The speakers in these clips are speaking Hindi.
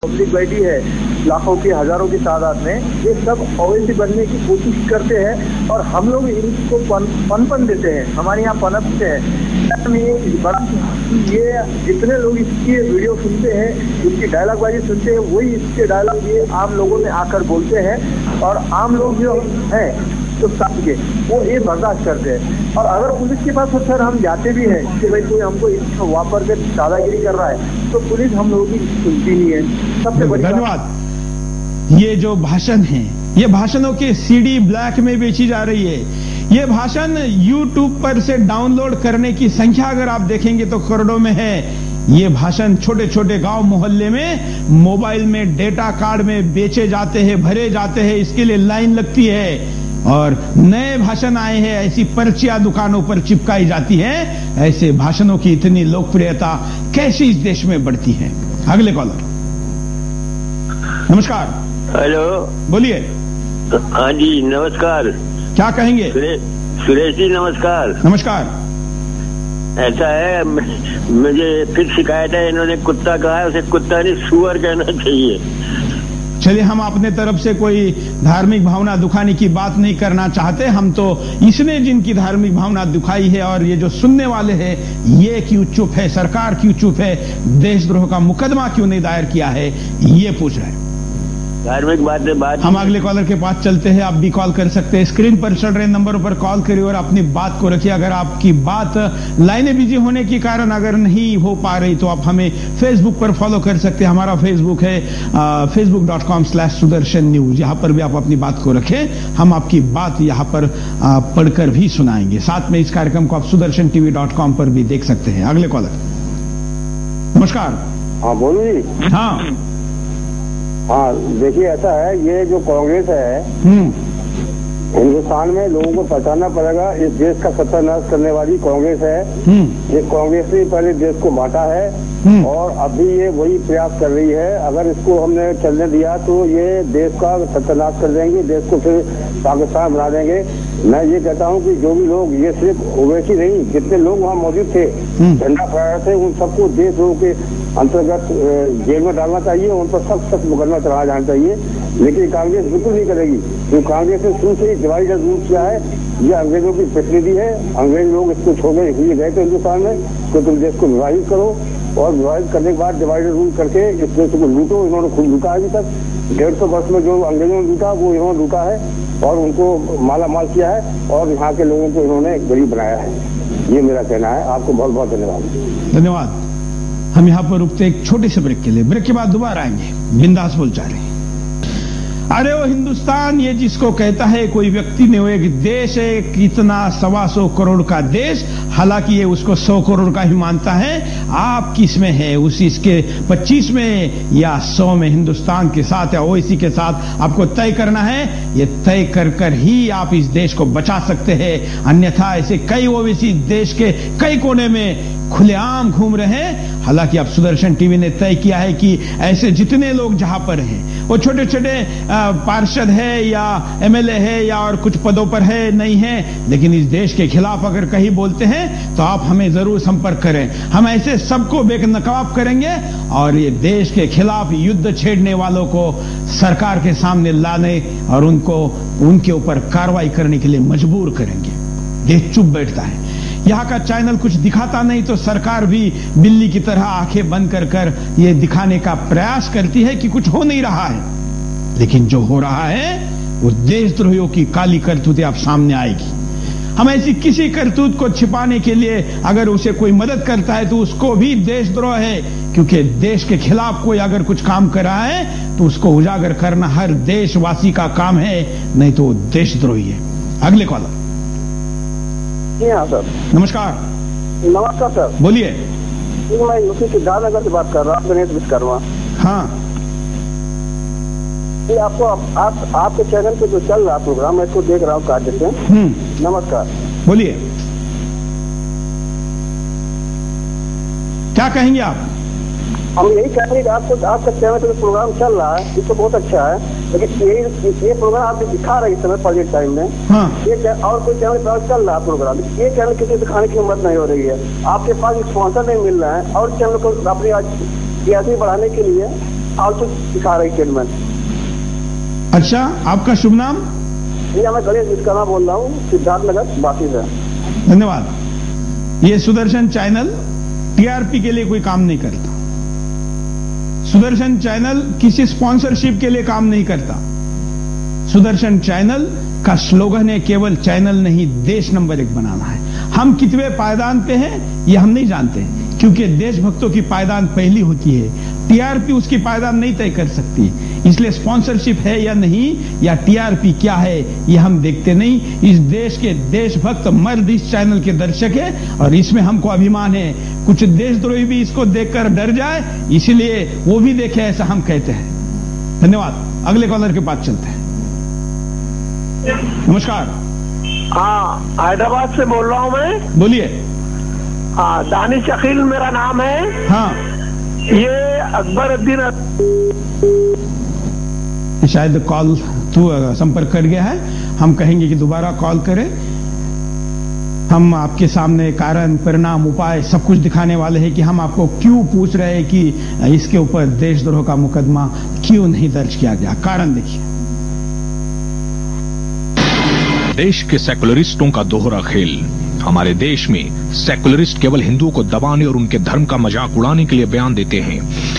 पब्लिक बैठी है लाखों की हजारों की तादाद में, ये सब ओवैसी बनने की कोशिश करते हैं और हम लोग इनको पनपन देते हैं, हमारे यहाँ पनपते हैं। ये जितने लोग इसकी वीडियो सुनते हैं, इसकी डायलॉगबाजी सुनते हैं, वही इसके डायलॉग ये आम लोगों में आकर बोलते हैं और आम लोग जो हैं तो सब के वो ये बर्दाश्त करते हैं। और अगर पुलिस के पास सर हम जाते भी हैं कि भाई कोई हमको वापर के दादागिरी कर रहा है, तो पुलिस हम लोगों की सुनती नहीं है। सबसे बड़ी धन्यवाद। ये जो भाषण है, ये भाषणों के सीडी ब्लैक में बेची जा रही है। ये भाषण YouTube पर से डाउनलोड करने की संख्या अगर आप देखेंगे तो करोड़ों में है। ये भाषण छोटे छोटे गांव मोहल्ले में मोबाइल में डेटा कार्ड में बेचे जाते हैं, भरे जाते हैं, इसके लिए लाइन लगती है। और नए भाषण आए हैं, ऐसी पर्चियां दुकानों पर चिपकाई जाती है। ऐसे भाषणों की इतनी लोकप्रियता कैसे इस देश में बढ़ती है? अगले कॉलर। नमस्कार। हेलो, बोलिए। हाँ जी नमस्कार। क्या कहेंगे? सुरेश जी नमस्कार। नमस्कार। ऐसा है, मुझे फिर शिकायत है, इन्होंने कुत्ता कहा है, उसे कुत्ता नहीं सुअर कहना चाहिए। चलिए, हम अपने तरफ से कोई धार्मिक भावना दुखाने की बात नहीं करना चाहते। हम तो इसने जिनकी धार्मिक भावना दुखाई है और ये जो सुनने वाले हैं, ये क्यों चुप है, सरकार क्यों चुप है, देशद्रोह का मुकदमा क्यों नहीं दायर किया है, ये पूछ रहे हैं। धार्मिक बात हम अगले कॉलर के पास चलते हैं। आप भी कॉल कर सकते हैं, स्क्रीन पर चल रहे नंबरों पर कॉल करिए और अपनी बात को रखिए। अगर आपकी बात लाइनें बिजी होने के कारण अगर नहीं हो पा रही तो आप हमें फेसबुक पर फॉलो कर सकते हैं। हमारा फेसबुक है facebook.com/sudarshan news। यहां पर भी आप अपनी बात को रखें, हम आपकी बात यहां पर पढ़कर भी सुनाएंगे। साथ में इस कार्यक्रम को आप sudarshan.tv.com पर भी देख सकते हैं। अगले कॉलर। नमस्कार। हाँ बोलिए। हाँ हाँ, देखिए ऐसा है, ये जो कांग्रेस है हिंदुस्तान में लोगों को पहचानना पड़ेगा। इस देश का सत्यानाश करने वाली कांग्रेस है। ये कांग्रेस ने पहले देश को बांटा है और अभी ये वही प्रयास कर रही है। अगर इसको हमने चलने दिया तो ये देश का सत्यानाश कर देंगे, देश को फिर पाकिस्तान बना देंगे। मैं ये कहता हूँ कि जो भी लोग, ये सिर्फ ओवैसी नहीं, जितने लोग वहाँ मौजूद थे, झंडा फहरा रहे थे, उन सबको देशद्रोह के अंतर्गत जेल में डालना चाहिए, उन पर सख्त मुकदमा चलाया जाना चाहिए। लेकिन कांग्रेस बिल्कुल नहीं करेगी, तो कांग्रेस ने शुरू से ही डिवाइड रूल किया है। ये अंग्रेजों की प्रतिनिधि है, अंग्रेज लोग इसको छोड़कर इसलिए गए थे हिंदुस्तान में तो तुम देश को विभाजित करो, और विभाजित करने के बाद डिवाइडेड रूल करके इस देश को लूटो। इन्होंने खुद लूटा अभी तक 150 वर्ष में जो अंग्रेजों ने लूटा वो इन्होंने लूटा है और उनको माला माल किया है और यहाँ के लोगों को इन्होंने गरीब बनाया है। ये मेरा कहना है। आपको बहुत बहुत धन्यवाद। धन्यवाद। हम यहाँ पर रुकते एक छोटे से ब्रेक के लिए, ब्रेक के बाद दोबारा आएंगे। बिंदास बोल जा रहे हैं। अरे वो हिंदुस्तान, ये जिसको कहता है कोई व्यक्ति ने, वो एक देश है, कितना 125 करोड़ का देश, हालांकि ये उसको 100 करोड़ का ही मानता है। आप किस में है, उसी इसके 25 में या 100 में? हिंदुस्तान के साथ या ओवैसी के साथ आपको तय करना है। ये तय कर कर ही आप इस देश को बचा सकते हैं, अन्यथा ऐसे कई ओवैसी देश के कई कोने में खुलेआम घूम रहे हैं। हालांकि अब सुदर्शन टीवी ने तय किया है कि ऐसे जितने लोग जहां पर हैं, वो छोटे छोटे पार्षद है या एमएलए है या और कुछ पदों पर है नहीं है, लेकिन इस देश के खिलाफ अगर कहीं बोलते हैं तो आप हमें जरूर संपर्क करें। हम ऐसे सबको बेनकाब करेंगे और ये देश के खिलाफ युद्ध छेड़ने वालों को सरकार के सामने लाने और उनको उनके ऊपर कार्रवाई करने के लिए मजबूर करेंगे। देश चुप बैठता है, यहाँ का चैनल कुछ दिखाता नहीं तो सरकार भी बिल्ली की तरह आंखें बंद कर कर ये दिखाने का प्रयास करती है कि कुछ हो नहीं रहा है। लेकिन जो हो रहा है वो देशद्रोहियों की काली करतूतें अब सामने आएगी। हम ऐसी किसी करतूत को छिपाने के लिए अगर उसे कोई मदद करता है तो उसको भी देशद्रोह है, क्योंकि देश के खिलाफ कोई अगर कुछ काम कर रहा है तो उसको उजागर करना हर देशवासी का काम है, नहीं तो वो देशद्रोही है। अगले कॉलर। जी हाँ सर। नमस्कार। नमस्कार सर। बोलिए। मैं यूपी के दादनगर से बात कर रहा हूँ, गणेश विश्वकर्मा। हाँ, ये आपको आपके चैनल पे जो चल रहा प्रोग्राम, मैं इसको देख रहा हूँ कार्य से। नमस्कार। बोलिए, क्या कहेंगे आप? हम यही कहेंगे कि आपका चैनल पे प्रोग्राम चल रहा है, ये तो बहुत अच्छा है, लेकिन ये प्रोग्राम आप दिखा रहे हैं इस समय प्रोजेक्ट टाइम में। हाँ। ये और कोई चैनल पर चल रहा है प्रोग्राम, ये चैनल किसी दिखाने की हिम्मत नहीं हो रही है। आपके पास स्पॉन्सर नहीं मिल रहा है और चैनल को अपनी सियासी बढ़ाने के लिए आल्सो दिखा रही स्टेटमेंट। अच्छा, आपका शुभ नाम? भैया मैं गणेश विश्वकर्मा बोल रहा हूँ, सिद्धार्थनगर बाकी से। धन्यवाद। ये सुदर्शन चैनल टीआरपी के लिए कोई काम नहीं करता। सुदर्शन चैनल किसी स्पॉन्सरशिप के लिए काम नहीं करता। सुदर्शन चैनल का स्लोगन है केवल चैनल नहीं, देश नंबर 1 बनाना है। हम कितने पायदान पे हैं ये हम नहीं जानते, क्योंकि देशभक्तों की पायदान पहली होती है। टीआरपी उसकी पायदान नहीं तय कर सकती, इसलिए स्पॉन्सरशिप है या नहीं, या टीआरपी क्या है ये हम देखते नहीं। इस देश के देशभक्त मर्द इस चैनल के दर्शक है और इसमें हमको अभिमान है। कुछ देशद्रोही भी इसको देखकर डर जाए, इसलिए वो भी देखे, ऐसा हम कहते हैं। धन्यवाद। अगले कॉलर के पास चलते हैं। नमस्कार। हाँ, हैदराबाद से बोल रहा हूँ मैं। बोलिए। हाँ, दानिश अकील मेरा नाम है। हाँ, ये अकबरुद्दीन शायद कॉल संपर्क कर गया है। हम कहेंगे कि दोबारा कॉल करें। हम आपके सामने कारण, परिणाम, उपाय सब कुछ दिखाने वाले हैं कि हम आपको क्यों पूछ रहे हैं कि इसके ऊपर देशद्रोह का मुकदमा क्यों नहीं दर्ज किया गया। कारण देखिए। देश के सेकुलरिस्टों का दोहरा खेल। हमारे देश में सेकुलरिस्ट केवल हिंदुओं को दबाने और उनके धर्म का मजाक उड़ाने के लिए बयान देते हैं।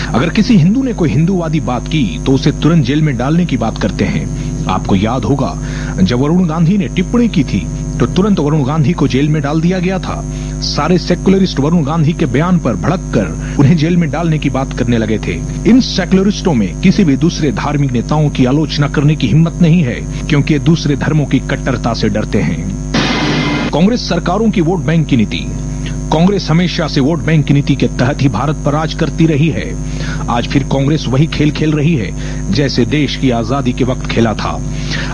अगर किसी हिंदू ने कोई हिंदूवादी बात की तो उसे तुरंत जेल में डालने की बात करते हैं। आपको याद होगा जब वरुण गांधी ने टिप्पणी की थी तो तुरंत वरुण गांधी को जेल में डाल दिया गया था। सारे सेकुलरिस्ट वरुण गांधी के बयान पर भड़ककर उन्हें जेल में डालने की बात करने लगे थे। इन सेकुलरिस्टों में किसी भी दूसरे धार्मिक नेताओं की आलोचना करने की हिम्मत नहीं है, क्योंकि ये दूसरे धर्मों की कट्टरता से डरते हैं। कांग्रेस सरकारों की वोट बैंक की नीति। कांग्रेस हमेशा से वोट बैंक की नीति के तहत ही भारत पर राज करती रही है। आज फिर कांग्रेस वही खेल खेल रही है जैसे देश की आजादी के वक्त खेला था।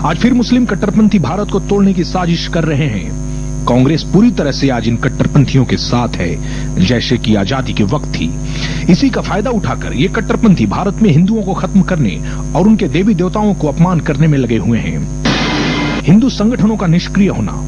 आज फिर मुस्लिम कट्टरपंथी भारत को तोड़ने की साजिश कर रहे हैं। कांग्रेस पूरी तरह से आज इन कट्टरपंथियों के साथ है जैसे कि आजादी के वक्त थी। इसी का फायदा उठाकर ये कट्टरपंथी भारत में हिंदुओं को खत्म करने और उनके देवी देवताओं को अपमान करने में लगे हुए हैं। हिंदू संगठनों का निष्क्रिय होना।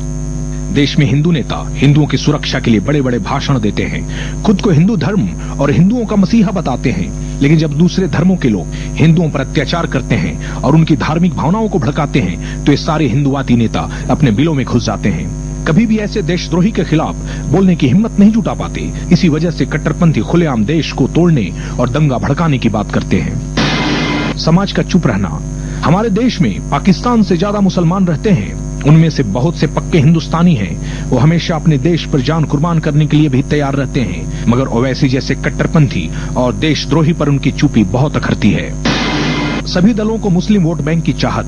देश में हिंदू नेता हिंदुओं की सुरक्षा के लिए बड़े बड़े भाषण देते हैं, खुद को हिंदू धर्म और हिंदुओं का मसीहा बताते हैं, लेकिन जब दूसरे धर्मों के लोग हिंदुओं पर अत्याचार करते हैं और उनकी धार्मिक भावनाओं को भड़काते हैं तो ये सारे हिंदुवादी नेता अपने बिलों में घुस जाते हैं। कभी भी ऐसे देशद्रोही के खिलाफ बोलने की हिम्मत नहीं जुटा पाते। इसी वजह से कट्टरपंथी खुलेआम देश को तोड़ने और दंगा भड़काने की बात करते हैं। समाज का चुप रहना। हमारे देश में पाकिस्तान से ज्यादा मुसलमान रहते हैं। उनमें से बहुत से पक्के हिंदुस्तानी हैं। वो हमेशा अपने देश पर जान कुर्बान करने के लिए भी तैयार रहते हैं, मगर ओवैसी जैसे कट्टरपंथी और देशद्रोही पर उनकी चुप्पी बहुत अखरती है। सभी दलों को मुस्लिम वोट बैंक की चाहत।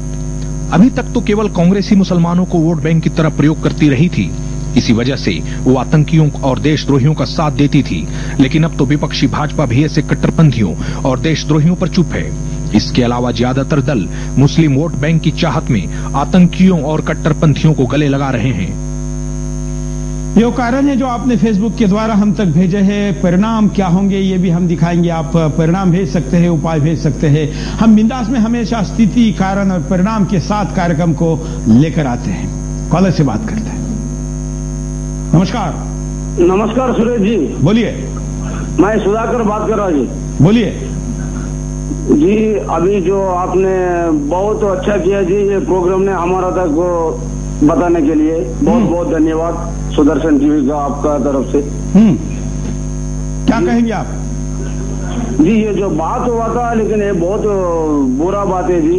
अभी तक तो केवल कांग्रेस ही मुसलमानों को वोट बैंक की तरह प्रयोग करती रही थी। इसी वजह से वो आतंकियों और देशद्रोहियों का साथ देती थी, लेकिन अब तो विपक्षी भाजपा भी ऐसे कट्टरपंथियों और देशद्रोहियों पर चुप है। इसके अलावा ज्यादातर दल मुस्लिम वोट बैंक की चाहत में आतंकियों और कट्टरपंथियों को गले लगा रहे हैं। ये कारण है जो आपने फेसबुक के द्वारा हम तक भेजे हैं। परिणाम क्या होंगे ये भी हम दिखाएंगे। आप परिणाम भेज सकते हैं, उपाय भेज सकते हैं। हम बिंदास में हमेशा स्थिति, कारण और परिणाम के साथ कार्यक्रम को लेकर आते हैं। कॉलर से बात करते हैं। नमस्कार। नमस्कार सुरेश जी। बोलिए। मैं सुधाकर बात कर रहा हूँ जी। बोलिए जी। अभी जो आपने बहुत अच्छा किया जी, ये प्रोग्राम ने हमारा तक को बताने के लिए बहुत बहुत धन्यवाद सुदर्शन टीवी का आपका तरफ से। क्या कहेंगे आप? जी ये जो बात हुआ था, लेकिन ये बहुत बुरा बात है जी।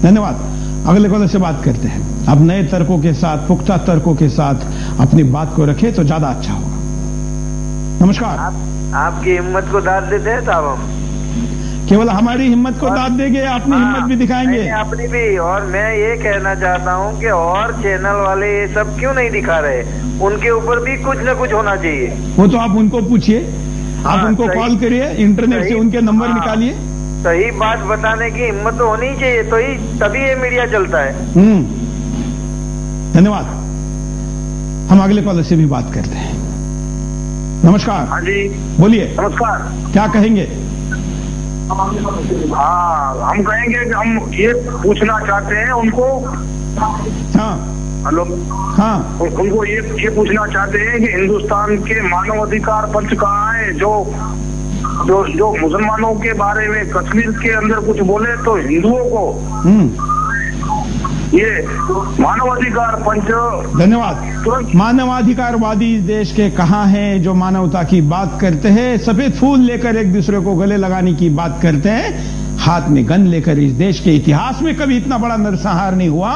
धन्यवाद। अगले कॉलर से बात करते हैं। आप नए तर्कों के साथ, पुख्ता तर्कों के साथ अपनी बात को रखें तो ज्यादा अच्छा होगा। नमस्कार। आपकी हिम्मत को दाद देते हैं साहब। हम केवल हमारी हिम्मत को दाद देंगे, अपनी हिम्मत भी दिखाएंगे। अपनी भी। और मैं ये कहना चाहता हूँ कि और चैनल वाले ये सब क्यों नहीं दिखा रहे? उनके ऊपर भी कुछ न कुछ होना चाहिए। वो तो आप उनको पूछिए, आप उनको कॉल करिए, इंटरनेट से उनके नंबर निकालिए। सही बात बताने की हिम्मत तो होनी चाहिए, तो ही तभी ये मीडिया चलता है। धन्यवाद। हम अगले कॉलर से भी बात करते हैं। नमस्कार। हाँ जी बोलिए। नमस्कार। क्या कहेंगे? हाँ, हम कहेंगे कि हम ये पूछना चाहते हैं उनको। हाँ हेलो। हाँ, उनको ये पूछना चाहते हैं कि हिंदुस्तान के मानव अधिकार पंच कहाँ है जो जो मुसलमानों के बारे में कश्मीर के अंदर कुछ बोले तो हिंदुओं को ये मानवाधिकार पंच। धन्यवाद। मानवाधिकारवादी इस देश के कहाँ हैं जो मानवता की बात करते हैं, सफेद फूल लेकर एक दूसरे को गले लगाने की बात करते हैं, हाथ में गन लेकर। इस देश के इतिहास में कभी इतना बड़ा नरसंहार नहीं हुआ।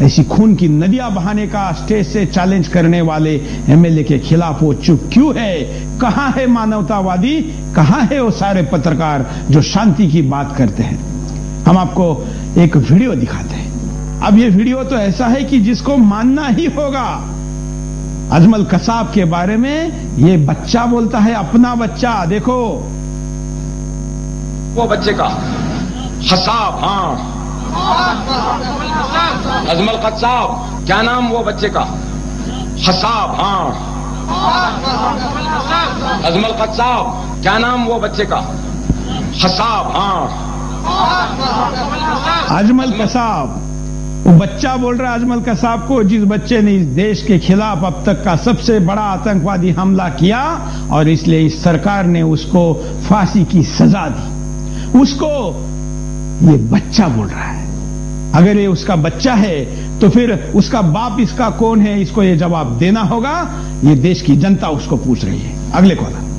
ऐसी खून की नदियां बहाने का स्टेज से चैलेंज करने वाले एमएलए के खिलाफ वो चुप क्यों है? कहां है मानवतावादी? कहां है वो सारे पत्रकार जो शांति की बात करते हैं? हम आपको एक वीडियो दिखाते हैं। अब ये वीडियो तो ऐसा है कि जिसको मानना ही होगा। अजमल कसाब के बारे में ये बच्चा बोलता है, अपना बच्चा। देखो वो बच्चे का हसाब, हाँ अजमल कसाब, क्या नाम वो बच्चे का? हसाब, हाँ अजमल कसाब, क्या नाम वो बच्चे का? हसाब, हाँ अजमल कसाब। वो बच्चा बोल रहा है अजमल कसाब को, जिस बच्चे ने इस देश के खिलाफ अब तक का सबसे बड़ा आतंकवादी हमला किया और इसलिए इस सरकार ने उसको फांसी की सजा दी। उसको ये बच्चा बोल रहा है। अगर ये उसका बच्चा है तो फिर उसका बाप इसका कौन है? इसको ये जवाब देना होगा। ये देश की जनता उसको पूछ रही है। अगले कॉलर।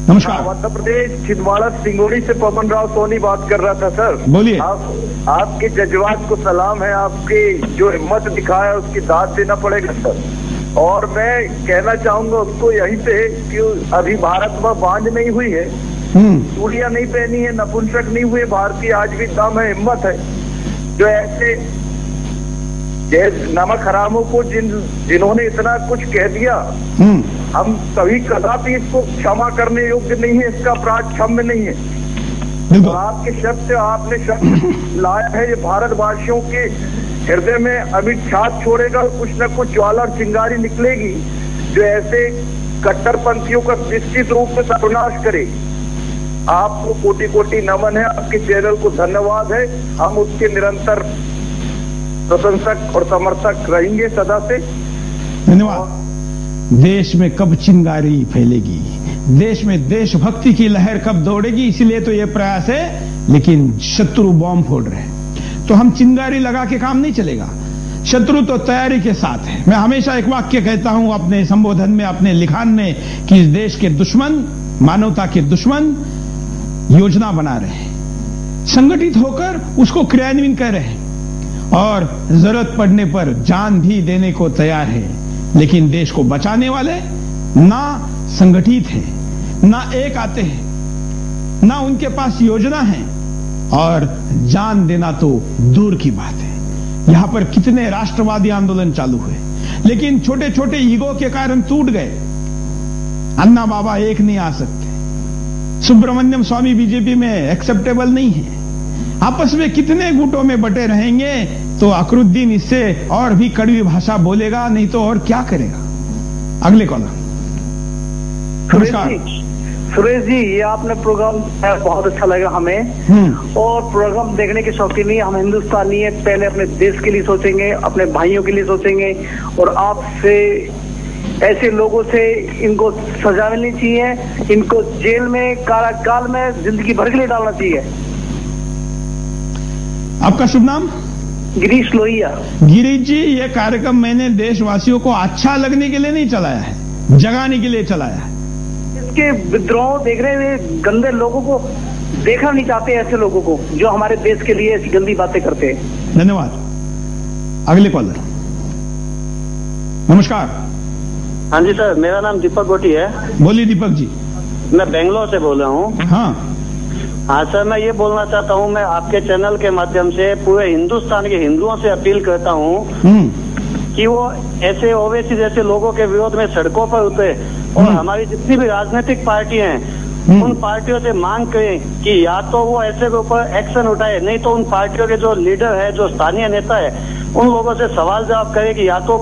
नमस्कार। मध्य प्रदेश छिंदवाड़ा सिंगोड़ी से पवन राव सोनी बात कर रहा था सर। बोलिए। आपके जज्बात को सलाम है, आपकी जो हिम्मत दिखाया उसकी दाद देना पड़ेगा सर। और मैं कहना चाहूंगा उसको यहीं पे कि अभी भारत में बांझ नहीं हुई है, चूड़ियां नहीं पहनी है, नपुंसक नहीं हुए भारतीय। आज भी दम है, हिम्मत है। जो ऐसे नमक हरामों को जिन्होंने इतना कुछ कह दिया, हम कभी कदापि इसको क्षमा करने योग्य नहीं है। इसका अपराध क्षम्य नहीं है। तो आपके शब्द से आपने शब्द लाया है, ये भारतवासियों के हृदय में अमिट छाप छोड़ेगा और कुछ न कुछ ज्वाला चिंगारी निकलेगी जो ऐसे कट्टरपंथियों का निश्चित रूप से सर्वनाश करे। आपको कोटि कोटि नमन है, आपके चैनल को धन्यवाद है। हम उसके निरंतर प्रशंसक और समर्थक रहेंगे सदा से। धन्यवाद। देश में कब चिंगारी फैलेगी, देश में देशभक्ति की लहर कब दौड़ेगी, इसलिए तो ये प्रयास है। लेकिन शत्रु बॉम्ब फोड़ रहे हैं तो हम चिंगारी लगा के काम नहीं चलेगा। शत्रु तो तैयारी के साथ है। मैं हमेशा एक वाक्य कहता हूं अपने संबोधन में, अपने लिखान में, कि इस देश के दुश्मन, मानवता के दुश्मन योजना बना रहे हैं, संगठित होकर उसको क्रियान्वयन कर रहे हैं और जरूरत पड़ने पर जान भी देने को तैयार है। लेकिन देश को बचाने वाले ना संगठित है, ना एक आते हैं, ना उनके पास योजना है, और जान देना तो दूर की बात है। यहां पर कितने राष्ट्रवादी आंदोलन चालू हुए, लेकिन छोटे छोटे ईगो के कारण टूट गए। अन्ना बाबा एक नहीं आ सकते, सुब्रमण्यम स्वामी बीजेपी में एक्सेप्टेबल नहीं है। आपस में कितने गुटों में बटे रहेंगे तो अकरुद्दीन इससे और भी कड़वी भाषा बोलेगा, नहीं तो और क्या करेगा। अगले कॉलर। नमस्कार सुरेश जी, ये आपने प्रोग्राम बहुत अच्छा लगा हमें। और प्रोग्राम देखने के शौकीन नहीं, हम हिंदुस्तानी है, पहले अपने देश के लिए सोचेंगे, अपने भाइयों के लिए सोचेंगे। और आपसे ऐसे लोगों से इनको सजा मिलनी चाहिए, इनको जेल में, कारागार में जिंदगी भर के लिए डालना चाहिए। आपका शुभ नाम? गिरीश लोहिया। गिरीश जी, ये कार्यक्रम मैंने देशवासियों को अच्छा लगने के लिए नहीं चलाया है, जगाने के लिए चलाया है। इसके विद्रोह देख रहे हुए गंदे लोगों को देखना नहीं चाहते, ऐसे लोगों को जो हमारे देश के लिए ऐसी गंदी बातें करते हैं। धन्यवाद। अगले कॉलर। नमस्कार। हाँ जी सर, मेरा नाम दीपक गोटी है। बोलिए दीपक जी। मैं बेंगलोर से बोल रहा हूँ। हाँ सर, मैं ये बोलना चाहता हूँ, मैं आपके चैनल के माध्यम से पूरे हिंदुस्तान के हिंदुओं से अपील करता हूँ कि वो ऐसे ओवैसी जैसे लोगों के विरोध में सड़कों पर उतरे और हमारी जितनी भी राजनीतिक पार्टियां हैं उन पार्टियों से मांग करें कि या तो वो ऐसे के ऊपर एक्शन उठाए, नहीं तो उन पार्टियों के जो लीडर है, जो स्थानीय नेता है, उन लोगों से सवाल जवाब करें कि या तो